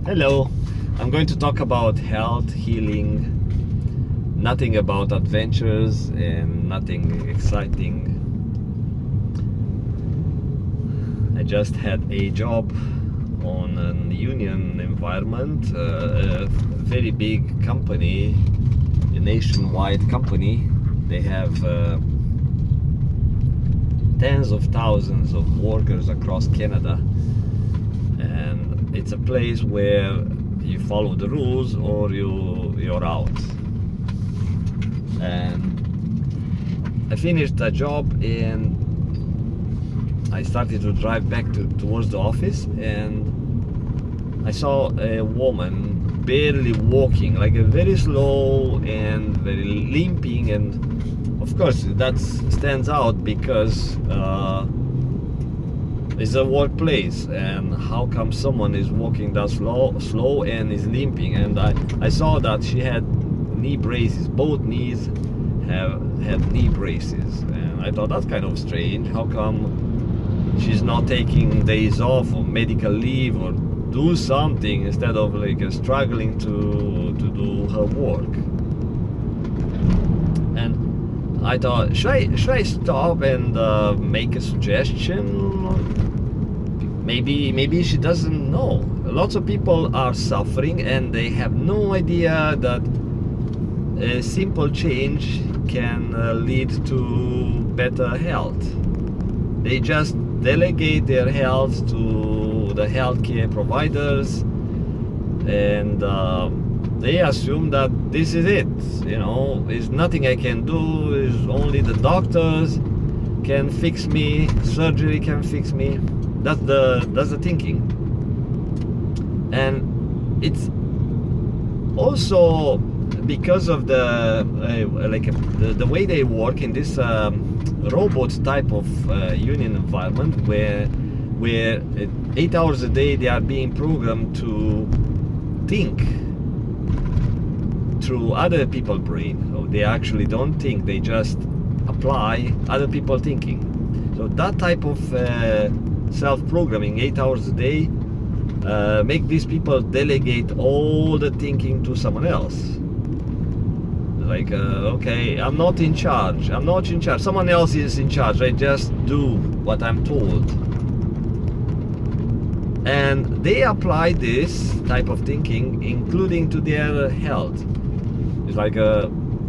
Hello, I'm going to talk about health, healing, nothing about adventures and nothing exciting. I just had a job on a union environment, a very big company, a nationwide company. They have tens of thousands of workers across Canada, and it's a place where you follow the rules or you're out. And I finished that job and I started to drive back towards the office, and I saw a woman barely walking, like a very slow and very limping, and of course that stands out because it's a workplace, and how come someone is walking that slow and is limping? And I saw that she had knee braces, both knees had knee braces, and I thought that's kind of strange. How come she's not taking days off or medical leave or do something instead of like struggling to do her work? And I thought, should I stop and make a suggestion? Maybe she doesn't know. Lots of people are suffering and they have no idea that a simple change can lead to better health. They just delegate their health to the healthcare providers, and they assume that this is it. There's nothing I can do. Is only the doctors can fix me. Surgery can fix me. That's the thinking, and it's also because of the way they work in this robot type of union environment, where 8 hours a day they are being programmed to think through other people's brain. So they actually don't think, they just apply other people's thinking. So that type of self-programming 8 hours a day make these people delegate all the thinking to someone else. Like, okay, I'm not in charge, someone else is in charge, I just do what I'm told. And they apply this type of thinking including to their health. It's like,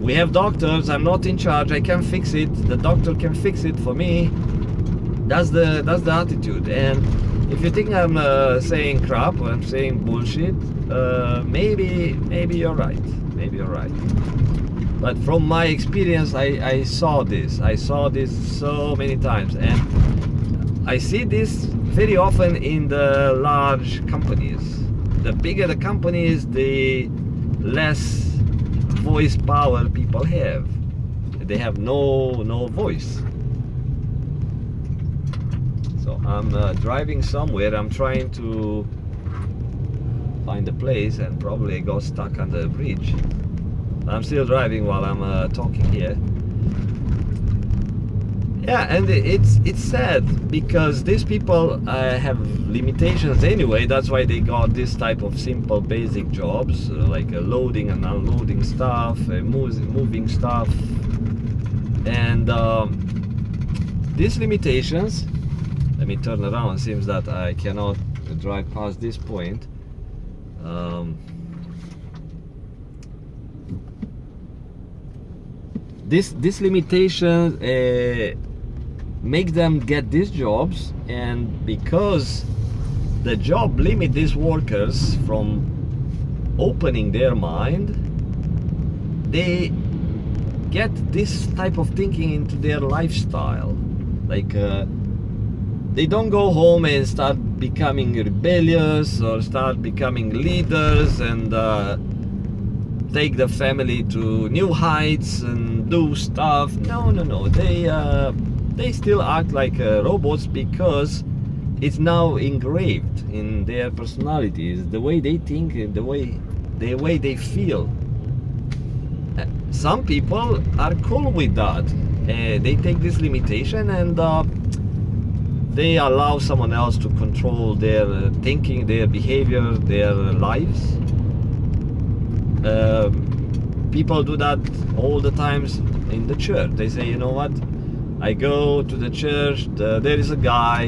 we have doctors, I'm not in charge, I can fix it, the doctor can fix it for me. That's the attitude. And if you think I'm saying crap or I'm saying bullshit, maybe you're right. But from my experience, I saw this so many times, and I see this very often in the large companies. The bigger the companies, the less voice power people have. They have no voice. So I'm driving somewhere, I'm trying to find a place, and probably got stuck under a bridge. I'm still driving while I'm talking here. Yeah, and it's sad because these people have limitations anyway. That's why they got this type of simple basic jobs, like loading and unloading stuff, moving stuff. And these limitations, let me turn around, seems that I cannot drive past this point. This limitation make them get these jobs, and because the job limit these workers from opening their mind, they get this type of thinking into their lifestyle. Like they don't go home and start becoming rebellious or start becoming leaders and take the family to new heights and do stuff. No. They still act like robots because it's now engraved in their personalities, the way they think, the way they feel. Some people are cool with that. They take this limitation and they allow someone else to control their thinking, their behavior, their lives. People do that all the times in the church. They say, you know what, I go to the church, there is a guy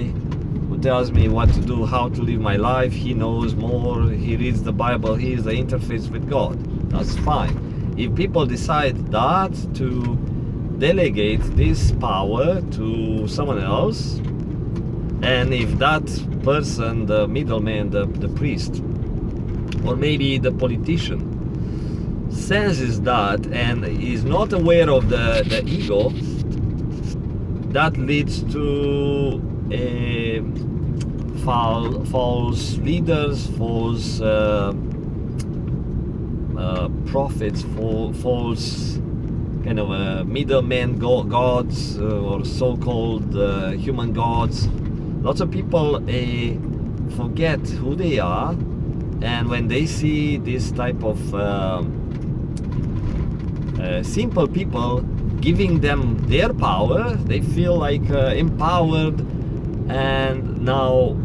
who tells me what to do, how to live my life. He knows more, he reads the Bible, he is the interface with God. That's fine. If people decide that to delegate this power to someone else, and if that person, the middleman, the priest, or maybe the politician, senses that and is not aware of the ego, that leads to false leaders, false prophets, false kind of middlemen gods, or so-called human gods. Lots of people forget who they are, and when they see this type of simple people giving them their power, they feel like empowered, and now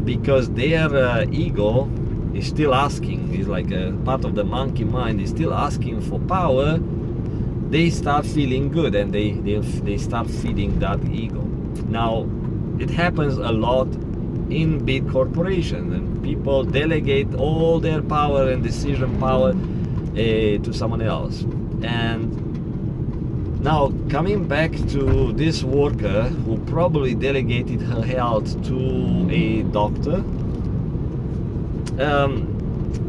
because their ego is still asking, is like a part of the monkey mind, is still asking for power, they start feeling good, and they start feeding that ego. Now it happens a lot in big corporations, and people delegate all their power and decision power to someone else. And now coming back to this worker who probably delegated her health to a doctor,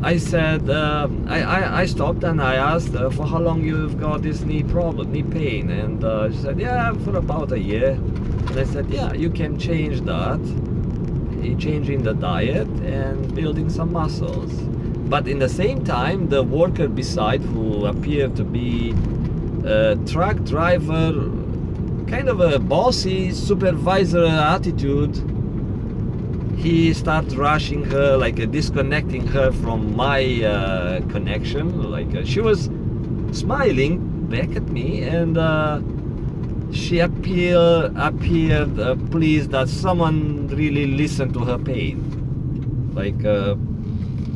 I said, I stopped and I asked her for how long you've got this knee pain, and she said, yeah, for about a year. And I said, yeah, you can change that, changing the diet and building some muscles. But in the same time, the worker beside, who appeared to be a truck driver, kind of a bossy supervisor attitude, he started rushing her, like disconnecting her from my connection. Like she was smiling back at me, and she appeared pleased that someone really listened to her pain. Like,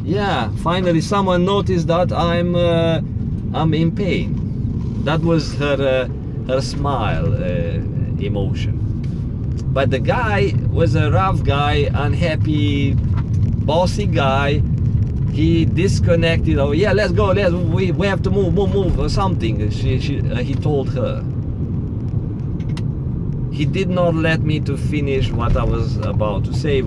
yeah, finally someone noticed that I'm in pain. That was her smile emotion. But the guy was a rough guy, unhappy, bossy guy. He disconnected. Oh yeah, let's go. We have to move or something. He told her. He did not let me to finish what I was about to say.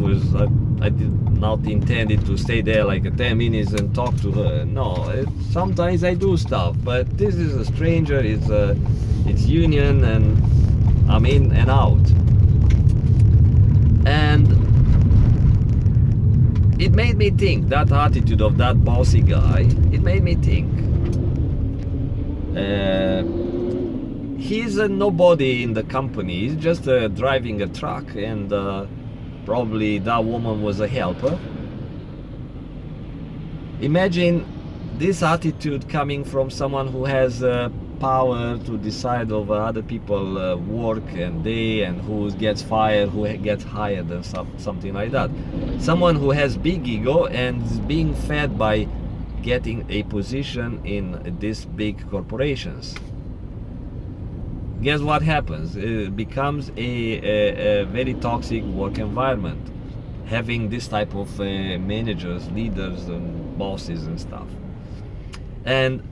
I did not intended to stay there like 10 minutes and talk to her. No, sometimes I do stuff, but this is a stranger. It's union, and I'm in and out. And it made me think, that attitude of that bossy guy, it made me think. He's a nobody in the company. He's just driving a truck, and probably that woman was a helper. Imagine this attitude coming from someone who has power to decide over other people work and day, and who gets fired, who gets hired, and something like that. Someone who has big ego and is being fed by getting a position in these big corporations. Guess what happens? It becomes a very toxic work environment, having this type of managers, leaders, and bosses and stuff. And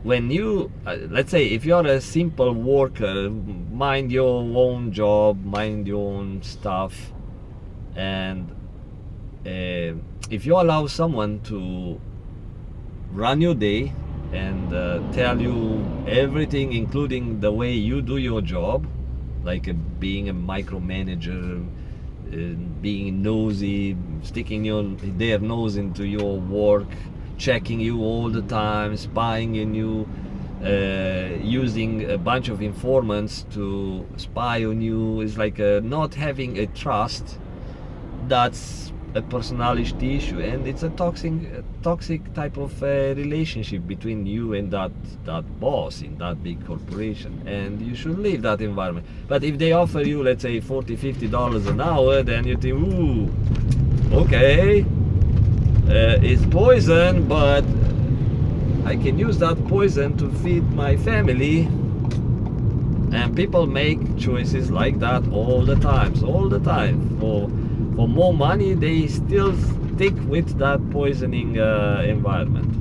when you, let's say, if you're a simple worker, mind your own job, mind your own stuff, and if you allow someone to run your day and tell you everything, including the way you do your job, like being a micromanager, being nosy, sticking their nose into your work, checking you all the time, spying on you, using a bunch of informants to spy on you, is like not having a trust. That's a personality issue, and it's a toxic type of relationship between you and that boss in that big corporation, and you should leave that environment. But if they offer you, let's say, $40-50 an hour, then you think, ooh, okay, it's poison, but I can use that poison to feed my family. And people make choices like that all the time. For more money, they still stick with that poisoning environment.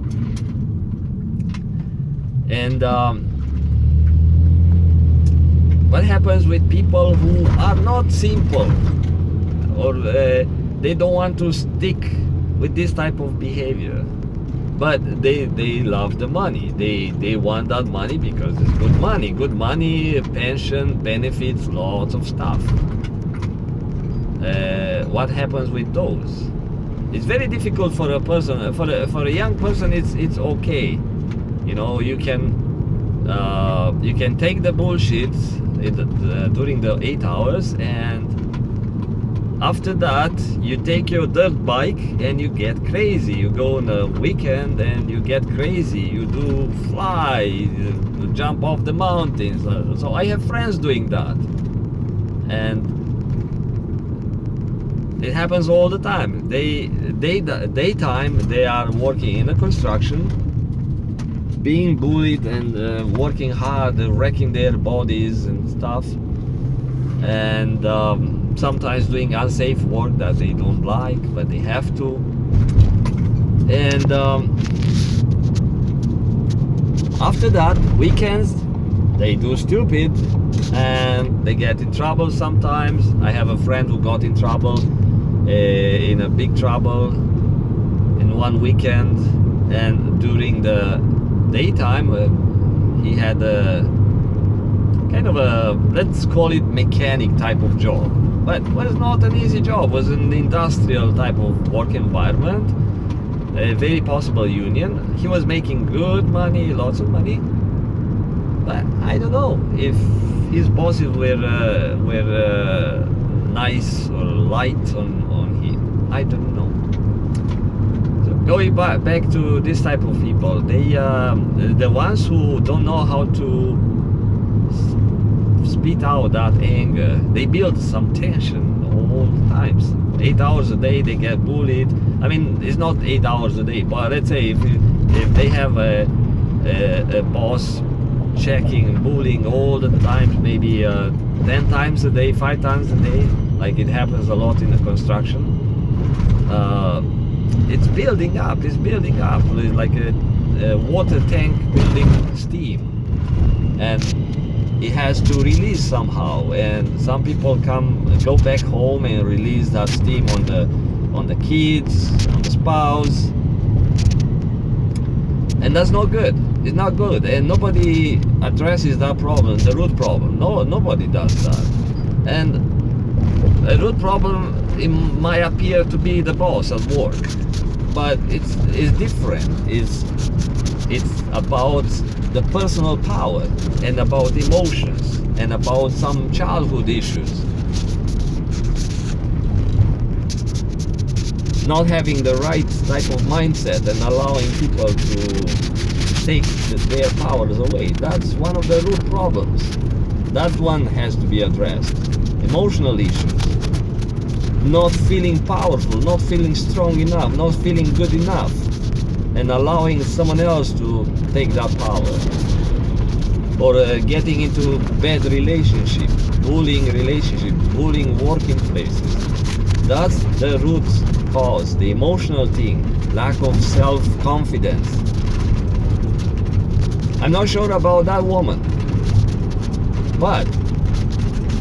And what happens with people who are not simple, or they don't want to stick with this type of behavior, but they love the money. They want that money because it's good money, pension, benefits, lots of stuff. What happens with those? It's very difficult for a person. For a young person, it's okay. You know, you can take the bullshit during the 8 hours, and after that you take your dirt bike and you get crazy. You go on a weekend and you get crazy. You do fly, you jump off the mountains. So I have friends doing that, and it happens all the time. Daytime they are working in a construction, being bullied and working hard, wrecking their bodies and stuff, and sometimes doing unsafe work that they don't like, but they have to. And after that, weekends, they do stupid and they get in trouble sometimes. I have a friend who got in trouble, in a big trouble in one weekend, and during the daytime he had a kind of a, let's call it, mechanic type of job, but was not an easy job. Was an industrial type of work environment, a very possible union. He was making good money, lots of money, but I don't know if his bosses were nice or light on him. I don't know. So going back to this type of people, they the ones who don't know how to spit out that anger, they build some tension all the times. 8 hours a day they get bullied. I mean, it's not 8 hours a day, but let's say if they have a boss checking and bullying all the time, maybe 10 times a day, 5 times a day, like it happens a lot in the construction, it's building up. It's like a water tank building steam, and it has to release somehow. And some people go back home and release that steam on the kids, on the spouse, and that's not good. It's not good, and nobody addresses that problem, the root problem. Nobody does that. And a root problem, it might appear to be the boss at work, but it's different. It's about the personal power, and about emotions, and about some childhood issues. Not having the right type of mindset and allowing people to take their powers away. That's one of the root problems. That one has to be addressed. Emotional issues. Not feeling powerful, not feeling strong enough, not feeling good enough, and allowing someone else to take that power. Or getting into bad relationship, bullying working places. That's the root cause, the emotional thing, lack of self-confidence. I'm not sure about that woman, but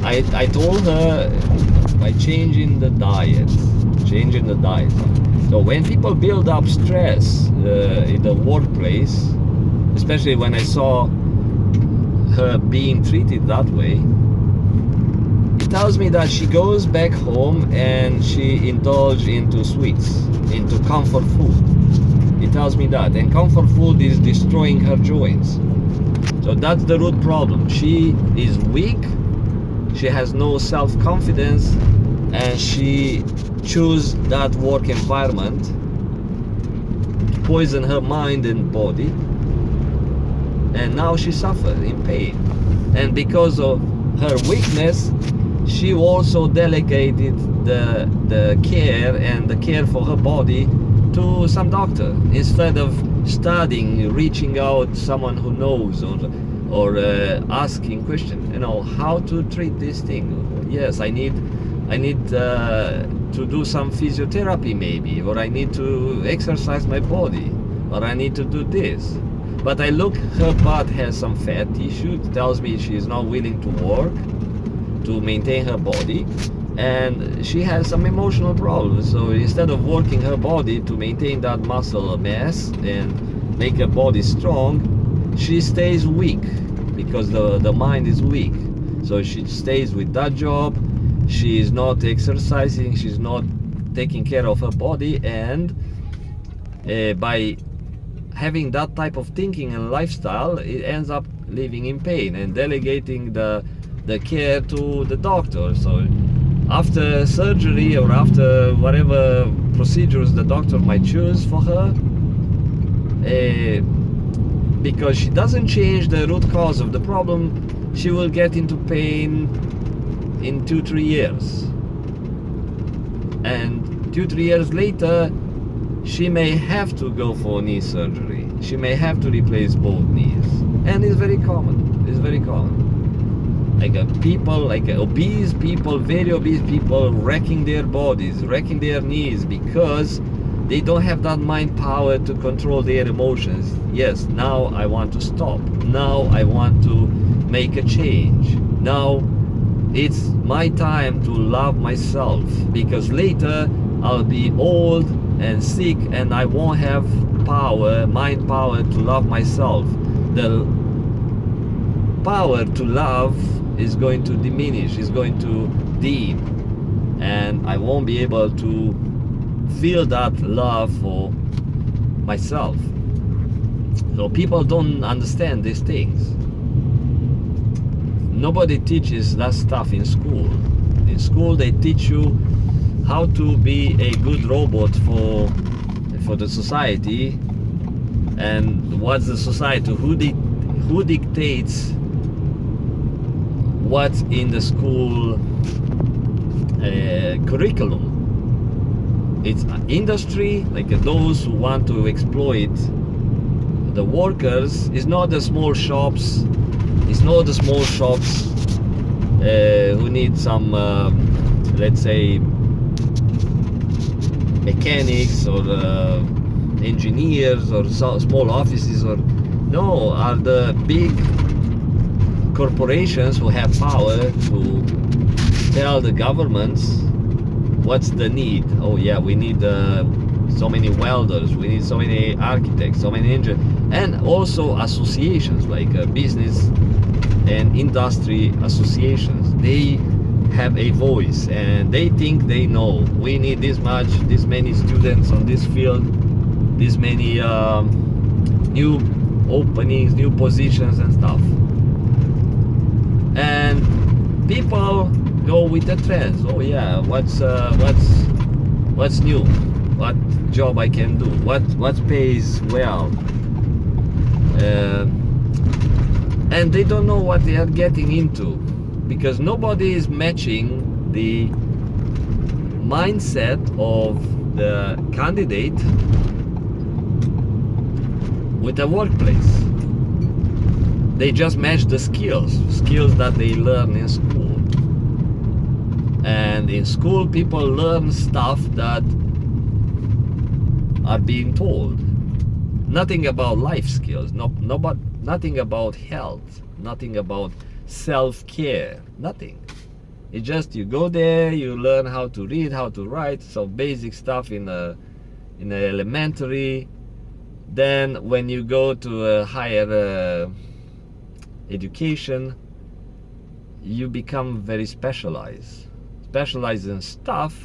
I told her by changing the diet. So when people build up stress in the workplace, especially when I saw her being treated that way, it tells me that she goes back home and she indulges into sweets, into comfort food. It tells me that, and comfort food is destroying her joints. So that's the root problem. She is weak, she has no self-confidence, and she chose that work environment to poison her mind and body, and now she suffers in pain. And because of her weakness, she also delegated the care and the care for her body to some doctor, instead of studying, reaching out someone who knows, or asking question, how to treat this thing. Yes, I need to do some physiotherapy maybe, or I need to exercise my body, or I need to do this. But I look, her butt has some fat tissue. It tells me she is not willing to work to maintain her body, and she has some emotional problems. So instead of working her body to maintain that muscle mass and make her body strong, she stays weak because the mind is weak. So she stays with that job. She is not exercising, she's not taking care of her body, and by having that type of thinking and lifestyle, it ends up living in pain and delegating the care to the doctor. So after surgery, or after whatever procedures the doctor might choose for her, because she doesn't change the root cause of the problem, she will get into pain in 2-3 years, and 2-3 years later she may have to go for knee surgery. She may have to replace both knees, and it's very common. It's very common. People, obese people, very obese people, wrecking their bodies, wrecking their knees, because they don't have that mind power to control their emotions. Yes, now I want to stop. Now I want to make a change. Now it's my time to love myself, because later I'll be old and sick and I won't have power, mind power to love myself. The power to love is going to diminish, is going to dim, and I won't be able to feel that love for myself. So people don't understand these things. Nobody teaches that stuff in school. In school they teach you how to be a good robot for the society, and what's the society, who dictates what's in the school curriculum. It's industry, those who want to exploit the workers. It's not the small shops. It's not the small shops who need some, let's say, mechanics or engineers, or small offices, or no, are the big corporations who have power to tell the governments what's the need. Oh yeah, we need so many welders, we need so many architects, so many engineers, and also associations like business and industry associations. They have a voice and they think they know. We need this many students on this field, this many new openings, new positions and stuff. And people go with the trends. Oh yeah, what's new? What job I can do? What pays well? And they don't know what they are getting into, because nobody is matching the mindset of the candidate with the workplace. They just match the skills that they learn in school. And in school people learn stuff that are being told. Nothing about life skills, nothing about health, nothing about self-care, nothing. It's just you go there, you learn how to read, how to write, so basic stuff in the elementary. Then when you go to a higher education, you become very specialized in stuff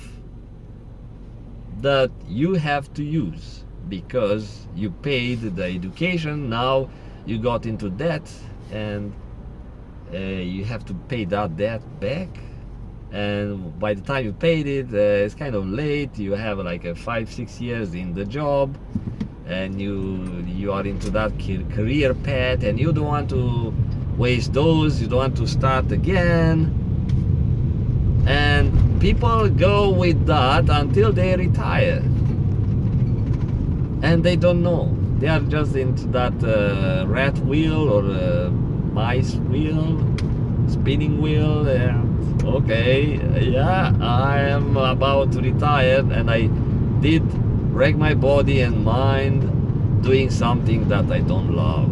that you have to use because you paid the education. Now you got into debt, and you have to pay that debt back, and by the time you paid it, it's kind of late. You have like a 5-6 years in the job, and you are into that career path, and you don't want to waste those. You don't want to start again, and people go with that until they retire, and they don't know. They are just into that rat wheel or mice wheel, spinning wheel. Okay, yeah, I am about to retire, and I did wreck my body and mind doing something that I don't love.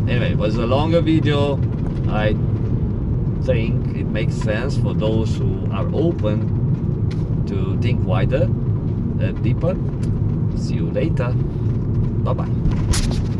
Anyway, it was a longer video. I think it makes sense for those who are open to think wider, deeper. See you later. Bye bye.